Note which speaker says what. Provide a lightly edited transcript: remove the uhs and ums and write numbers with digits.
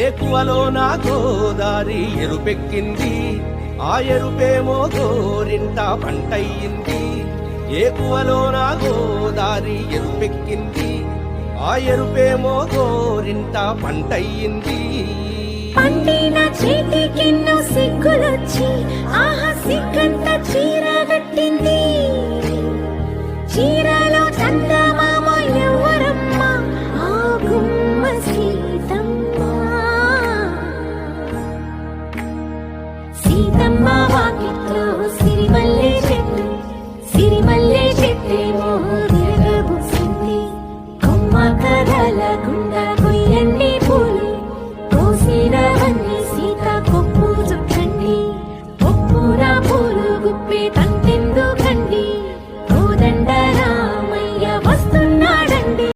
Speaker 1: ఏకువలో నా గోదారి ఎరుపెక్కింది, ఆ ఎరుపేమో గోరింట పంటయ్యింది. ఏకువలో నా గోదారి ఎరుపెక్కింది, ఆ ఎరుపేమో గోరింట పంటయ్యింది.
Speaker 2: పండిన చేతికెన్నో సిగ్గులొచ్చి ఆహా సిగ్గంత చీర కట్టింది. చీరలో చందమామ ఎవరమ్మ, ఆ గుమ్మ సీతమ్మ. సీతమ్మ వాకిట్లో సిరిమల్లె చెట్టు, సిరిమల్లె చెట్టేమో విరగబూసింది. కొమ్మ కదలకుండా కొయ్యండి పూలు, కోసినవన్నీ సీత కొప్పు చుట్టండి. కొప్పున పూలు గుప్పే తంతెందుకండి, కోదండ రామయ్య వస్తున్నాడండి.